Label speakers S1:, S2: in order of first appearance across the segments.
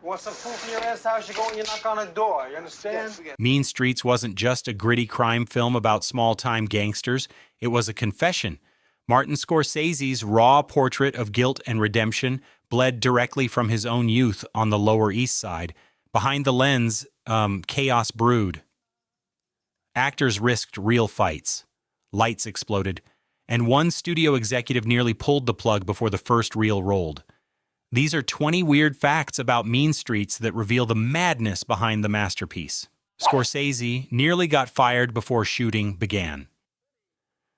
S1: Want some food from your ass house, you go and you knock on a door, you understand?
S2: Mean Streets wasn't just a gritty crime film about small-time gangsters. It was a confession. Martin Scorsese's raw portrait of guilt and redemption bled directly from his own youth on the Lower East Side. Behind the lens, chaos brewed. Actors risked real fights. Lights exploded. And one studio executive nearly pulled the plug before the first reel rolled. These are 20 weird facts about Mean Streets that reveal the madness behind the masterpiece. Scorsese nearly got fired before shooting began.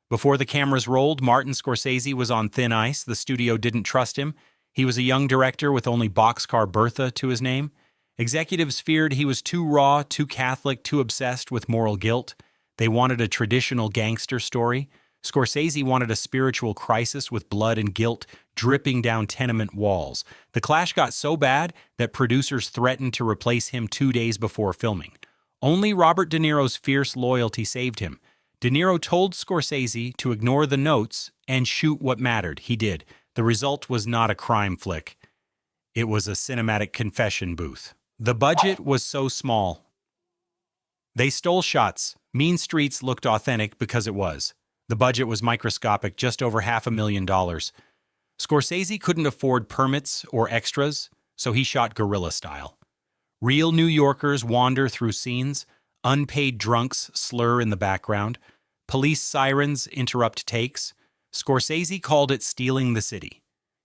S2: Before the cameras rolled, Martin Scorsese was on thin ice. The studio didn't trust him. He was a young director with only Boxcar Bertha to his name. Executives feared he was too raw, too Catholic, too obsessed with moral guilt. They wanted a traditional gangster story. Scorsese wanted a spiritual crisis with blood and guilt dripping down tenement walls. The clash got so bad that producers threatened to replace him 2 days before filming. Only Robert De Niro's fierce loyalty saved him. De Niro told Scorsese to ignore the notes and shoot what mattered. He did. The result was not a crime flick. It was a cinematic confession booth. The budget was so small. They stole shots. Mean Streets looked authentic because it was. The budget was microscopic, just over $500,000. Scorsese couldn't afford permits or extras, so he shot guerrilla style. Real New Yorkers wander through scenes, unpaid drunks slur in the background, police sirens interrupt takes. Scorsese called it stealing the city.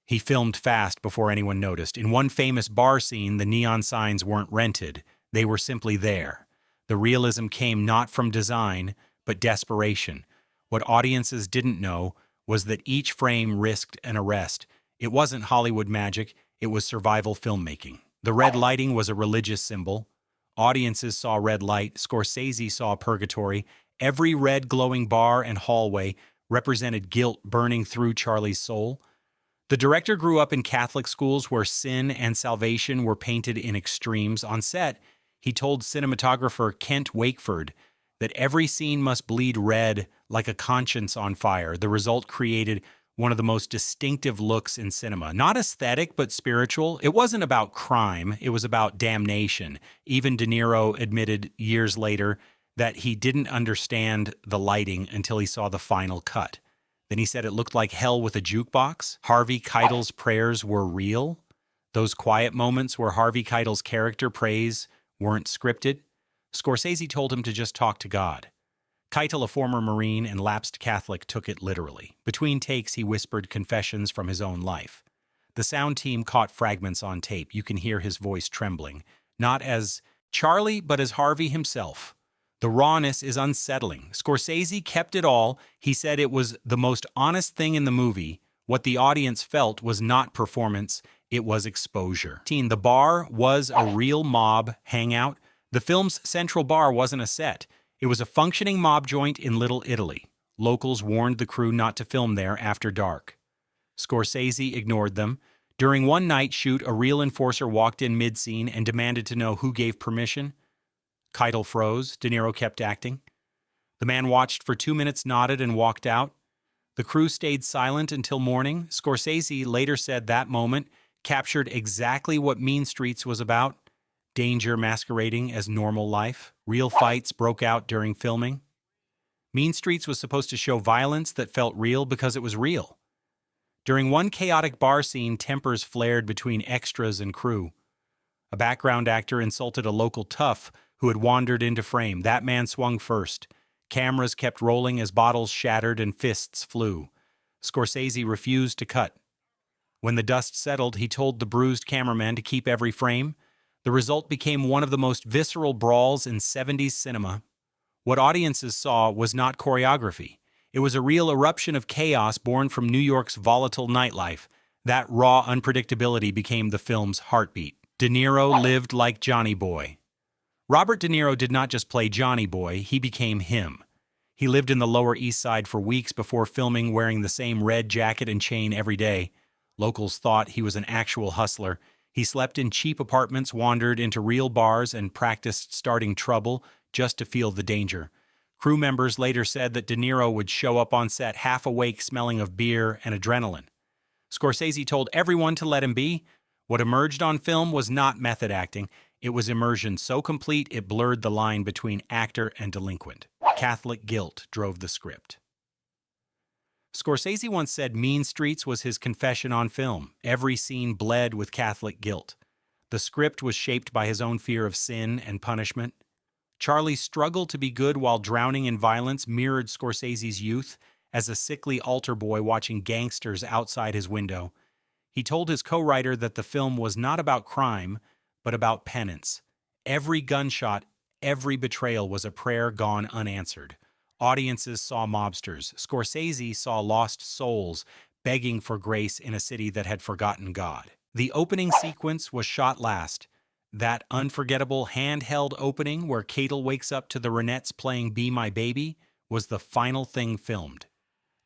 S2: He filmed fast before anyone noticed. In one famous bar scene, the neon signs weren't rented. They were simply there. The realism came not from design, but desperation. What audiences didn't know was that each frame risked an arrest. It wasn't Hollywood magic, it was survival filmmaking. The red lighting was a religious symbol. Audiences saw red light, Scorsese saw purgatory. Every red glowing bar and hallway represented guilt burning through Charlie's soul. The director grew up in Catholic schools where sin and salvation were painted in extremes. On set, he told cinematographer Kent Wakeford that every scene must bleed red like a conscience on fire. The result created one of the most distinctive looks in cinema. Not aesthetic, but spiritual. It wasn't about crime. It was about damnation. Even De Niro admitted years later that he didn't understand the lighting until he saw the final cut. Then he said it looked like hell with a jukebox. Harvey Keitel's prayers were real. Those quiet moments where Harvey Keitel's character prays weren't scripted. Scorsese told him to just talk to God. Keitel, a former Marine and lapsed Catholic, took it literally. Between takes, he whispered confessions from his own life. The sound team caught fragments on tape. You can hear his voice trembling, not as Charlie, but as Harvey himself. The rawness is unsettling. Scorsese kept it all. He said it was the most honest thing in the movie. What the audience felt was not performance, it was exposure. The bar was a real mob hangout. The film's central bar wasn't a set. It was a functioning mob joint in Little Italy. Locals warned the crew not to film there after dark. Scorsese ignored them. During one night shoot, a real enforcer walked in mid-scene and demanded to know who gave permission. Keitel froze. De Niro kept acting. The man watched for 2 minutes, nodded, and walked out. The crew stayed silent until morning. Scorsese later said that moment captured exactly what Mean Streets was about. Danger masquerading as normal life. Real fights broke out during filming. Mean Streets was supposed to show violence that felt real because it was real. During one chaotic bar scene, tempers flared between extras and crew. A background actor insulted a local tough who had wandered into frame. That man swung first. Cameras kept rolling as bottles shattered and fists flew. Scorsese refused to cut. When the dust settled, he told the bruised cameraman to keep every frame. The result became one of the most visceral brawls in 70s cinema. What audiences saw was not choreography. It was a real eruption of chaos born from New York's volatile nightlife. That raw unpredictability became the film's heartbeat. De Niro lived like Johnny Boy. Robert De Niro did not just play Johnny Boy, he became him. He lived in the Lower East Side for weeks before filming, wearing the same red jacket and chain every day. Locals thought he was an actual hustler. He slept in cheap apartments, wandered into real bars, and practiced starting trouble just to feel the danger. Crew members later said that De Niro would show up on set half awake, smelling of beer and adrenaline. Scorsese told everyone to let him be. What emerged on film was not method acting, it was immersion so complete it blurred the line between actor and delinquent. Catholic guilt drove the script. Scorsese once said Mean Streets was his confession on film. Every scene bled with Catholic guilt. The script was shaped by his own fear of sin and punishment. Charlie's struggle to be good while drowning in violence mirrored Scorsese's youth as a sickly altar boy watching gangsters outside his window. He told his co-writer that the film was not about crime, but about penance. Every gunshot, every betrayal was a prayer gone unanswered. Audiences saw mobsters. Scorsese saw lost souls begging for grace in a city that had forgotten God. The opening sequence was shot last. That unforgettable handheld opening where Catel wakes up to the Ronettes playing Be My Baby was the final thing filmed.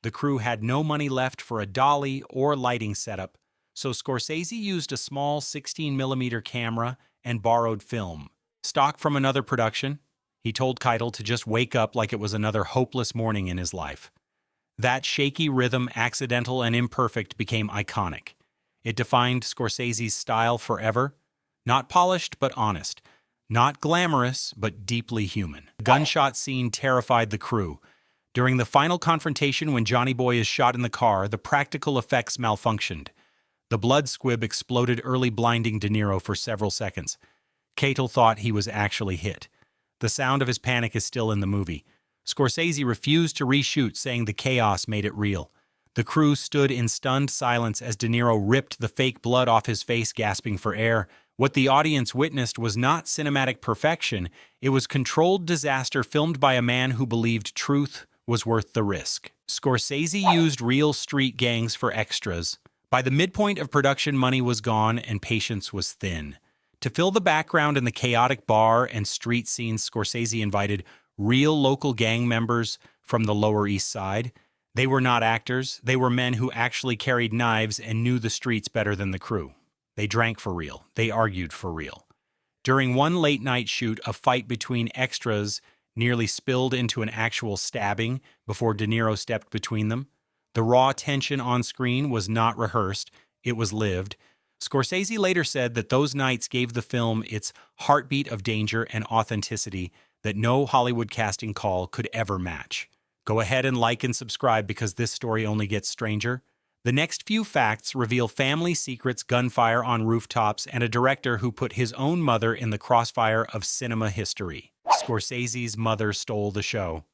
S2: The crew had no money left for a dolly or lighting setup, so Scorsese used a small 16mm camera and borrowed film. Stock from another production, he told Keitel to just wake up like it was another hopeless morning in his life. That shaky rhythm, accidental and imperfect, became iconic. It defined Scorsese's style forever. Not polished, but honest. Not glamorous, but deeply human. The gunshot scene terrified the crew. During the final confrontation when Johnny Boy is shot in the car, the practical effects malfunctioned. The blood squib exploded early, blinding De Niro for several seconds. Catel thought he was actually hit. The sound of his panic is still in the movie. Scorsese refused to reshoot, saying the chaos made it real. The crew stood in stunned silence as De Niro ripped the fake blood off his face, gasping for air. What the audience witnessed was not cinematic perfection, it was controlled disaster filmed by a man who believed truth was worth the risk. Scorsese used real street gangs for extras. By the midpoint of production, money was gone and patience was thin. To fill the background in the chaotic bar and street scenes, Scorsese invited real local gang members from the Lower East Side. They were not actors, they were men who actually carried knives and knew the streets better than the crew. They drank for real, they argued for real. During one late-night shoot, a fight between extras nearly spilled into an actual stabbing before De Niro stepped between them. The raw tension on screen was not rehearsed, it was lived. Scorsese later said that those nights gave the film its heartbeat of danger and authenticity that no Hollywood casting call could ever match. Go ahead and like and subscribe because this story only gets stranger. The next few facts reveal family secrets, gunfire on rooftops, and a director who put his own mother in the crossfire of cinema history. Scorsese's mother stole the show.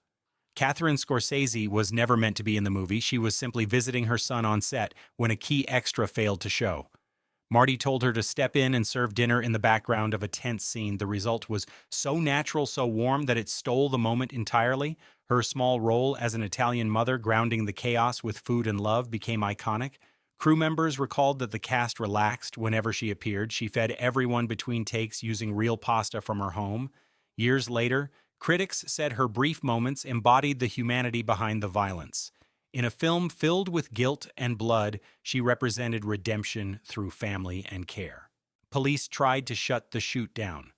S2: Catherine Scorsese was never meant to be in the movie. She was simply visiting her son on set when a key extra failed to show. Marty told her to step in and serve dinner in the background of a tense scene. The result was so natural, so warm, that it stole the moment entirely. Her small role as an Italian mother grounding the chaos with food and love became iconic. Crew members recalled that the cast relaxed whenever she appeared. She fed everyone between takes using real pasta from her home. Years later, critics said her brief moments embodied the humanity behind the violence. In a film filled with guilt and blood, she represented redemption through family and care. Police tried to shut the shoot down.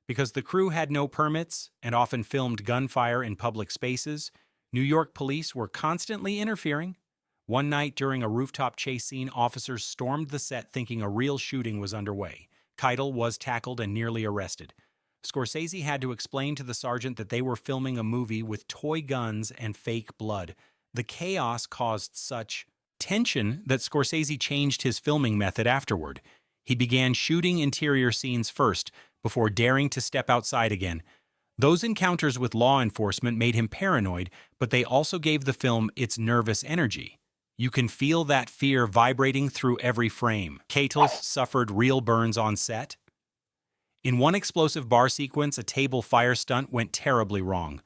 S2: Because the crew had no permits and often filmed gunfire in public spaces, New York police were constantly interfering. One night during a rooftop chase scene, officers stormed the set thinking a real shooting was underway. Keitel was tackled and nearly arrested. Scorsese had to explain to the sergeant that they were filming a movie with toy guns and fake blood. The chaos caused such tension that Scorsese changed his filming method afterward. He began shooting interior scenes first, before daring to step outside again. Those encounters with law enforcement made him paranoid, but they also gave the film its nervous energy. You can feel that fear vibrating through every frame. Catel suffered real burns on set. In one explosive bar sequence, a table fire stunt went terribly wrong.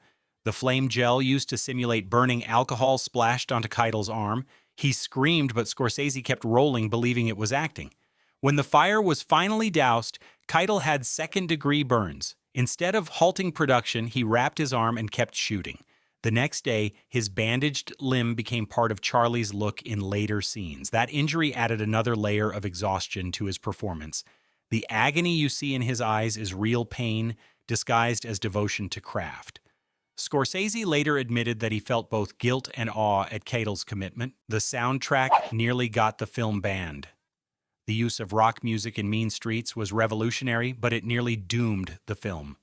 S2: The flame gel used to simulate burning alcohol splashed onto Keitel's arm. He screamed, but Scorsese kept rolling, believing it was acting. When the fire was finally doused, Keitel had second-degree burns. Instead of halting production, he wrapped his arm and kept shooting. The next day, his bandaged limb became part of Charlie's look in later scenes. That injury added another layer of exhaustion to his performance. The agony you see in his eyes is real pain, disguised as devotion to craft. Scorsese later admitted that he felt both guilt and awe at Keitel's commitment. The soundtrack nearly got the film banned. The use of rock music in Mean Streets was revolutionary, but it nearly doomed the film.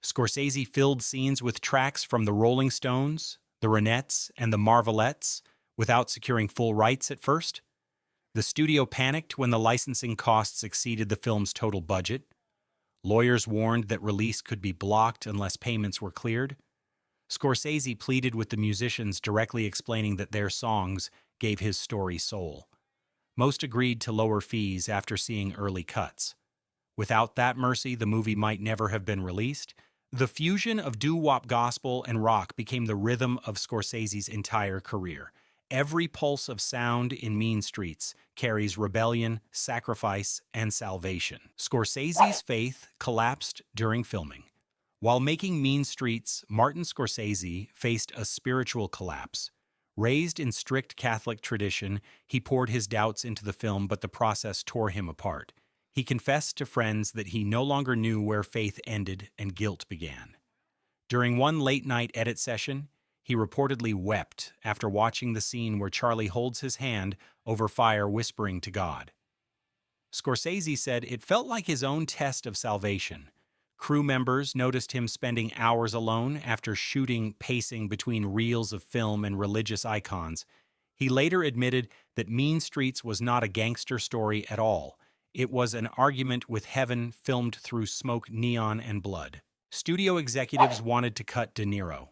S2: Scorsese filled scenes with tracks from the Rolling Stones, the Ronettes, and the Marvelettes without securing full rights at first. The studio panicked when the licensing costs exceeded the film's total budget. Lawyers warned that release could be blocked unless payments were cleared. Scorsese pleaded with the musicians, directly explaining that their songs gave his story soul. Most agreed to lower fees after seeing early cuts. Without that mercy, the movie might never have been released. The fusion of doo-wop gospel and rock became the rhythm of Scorsese's entire career. Every pulse of sound in Mean Streets carries rebellion, sacrifice, and salvation. Scorsese's faith collapsed during filming. While making Mean Streets, Martin Scorsese faced a spiritual collapse. Raised in strict Catholic tradition, he poured his doubts into the film, but the process tore him apart. He confessed to friends that he no longer knew where faith ended and guilt began. During one late-night edit session, he reportedly wept after watching the scene where Charlie holds his hand over fire, whispering to God. Scorsese said it felt like his own test of salvation. Crew members noticed him spending hours alone after shooting, pacing between reels of film and religious icons. He later admitted that Mean Streets was not a gangster story at all. It was an argument with heaven filmed through smoke, neon, and blood. Studio executives wanted to cut De Niro.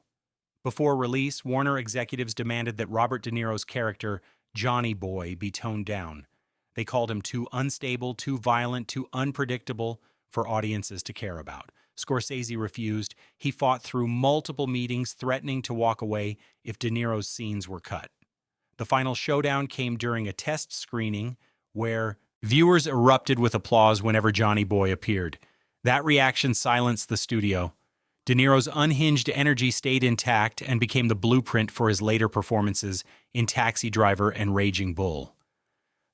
S2: Before release, Warner executives demanded that Robert De Niro's character, Johnny Boy, be toned down. They called him too unstable, too violent, too unpredictable for audiences to care about. Scorsese refused. He fought through multiple meetings, threatening to walk away if De Niro's scenes were cut. The final showdown came during a test screening where viewers erupted with applause whenever Johnny Boy appeared. That reaction silenced the studio. De Niro's unhinged energy stayed intact and became the blueprint for his later performances in Taxi Driver and Raging Bull.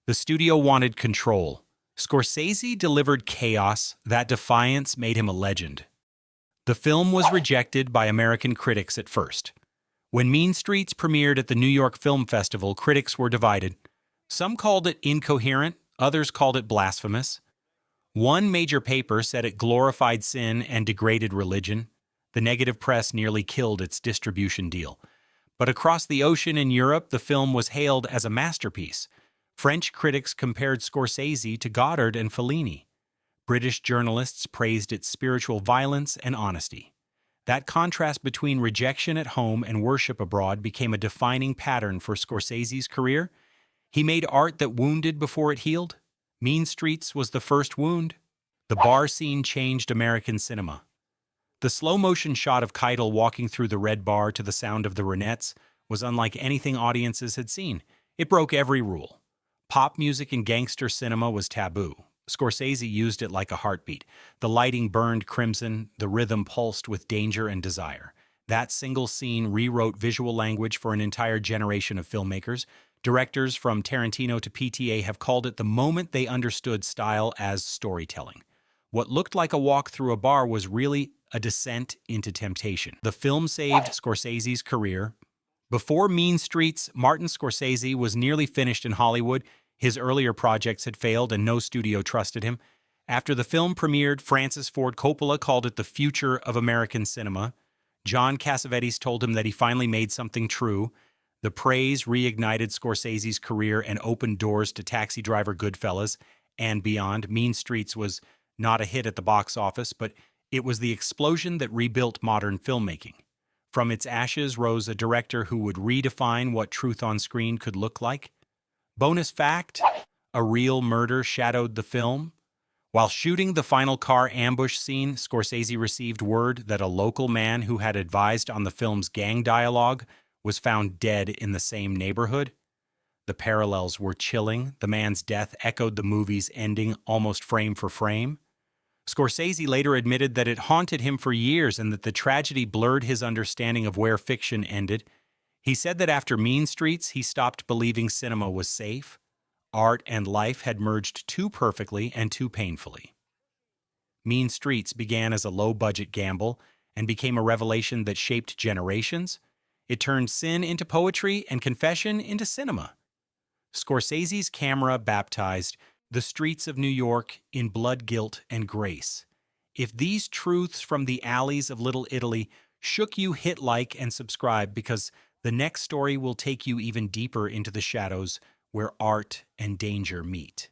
S2: The studio wanted control. Scorsese delivered chaos. That defiance made him a legend. The film was rejected by American critics at first. When Mean Streets premiered at the New York Film Festival, critics were divided. Some called it incoherent, others called it blasphemous. One major paper said it glorified sin and degraded religion. The negative press nearly killed its distribution deal. But across the ocean in Europe, the film was hailed as a masterpiece. French critics compared Scorsese to Godard and Fellini. British journalists praised its spiritual violence and honesty. That contrast between rejection at home and worship abroad became a defining pattern for Scorsese's career. He made art that wounded before it healed. Mean Streets was the first wound. The bar scene changed American cinema. The slow-motion shot of Keitel walking through the red bar to the sound of the Ronettes was unlike anything audiences had seen. It broke every rule. Pop music in gangster cinema was taboo. Scorsese used it like a heartbeat. The lighting burned crimson, the rhythm pulsed with danger and desire. That single scene rewrote visual language for an entire generation of filmmakers. Directors from Tarantino to PTA have called it the moment they understood style as storytelling. What looked like a walk through a bar was really a descent into temptation. The film saved Scorsese's career. Before Mean Streets, Martin Scorsese was nearly finished in Hollywood. His earlier projects had failed and no studio trusted him. After the film premiered, Francis Ford Coppola called it the future of American cinema. John Cassavetes told him that he finally made something true. The praise reignited Scorsese's career and opened doors to Taxi Driver, Goodfellas, and beyond. Mean Streets was not a hit at the box office, but it was the explosion that rebuilt modern filmmaking. From its ashes rose a director who would redefine what truth on screen could look like. Bonus fact, a real murder shadowed the film. While shooting the final car ambush scene, Scorsese received word that a local man who had advised on the film's gang dialogue was found dead in the same neighborhood. The parallels were chilling. The man's death echoed the movie's ending almost frame for frame. Scorsese later admitted that it haunted him for years and that the tragedy blurred his understanding of where fiction ended. He said that after Mean Streets, he stopped believing cinema was safe. Art and life had merged too perfectly and too painfully. Mean Streets began as a low-budget gamble and became a revelation that shaped generations. It turned sin into poetry and confession into cinema. Scorsese's camera baptized the streets of New York in blood, guilt, and grace. If these truths from the alleys of Little Italy shook you, hit like and subscribe, because the next story will take you even deeper into the shadows where art and danger meet.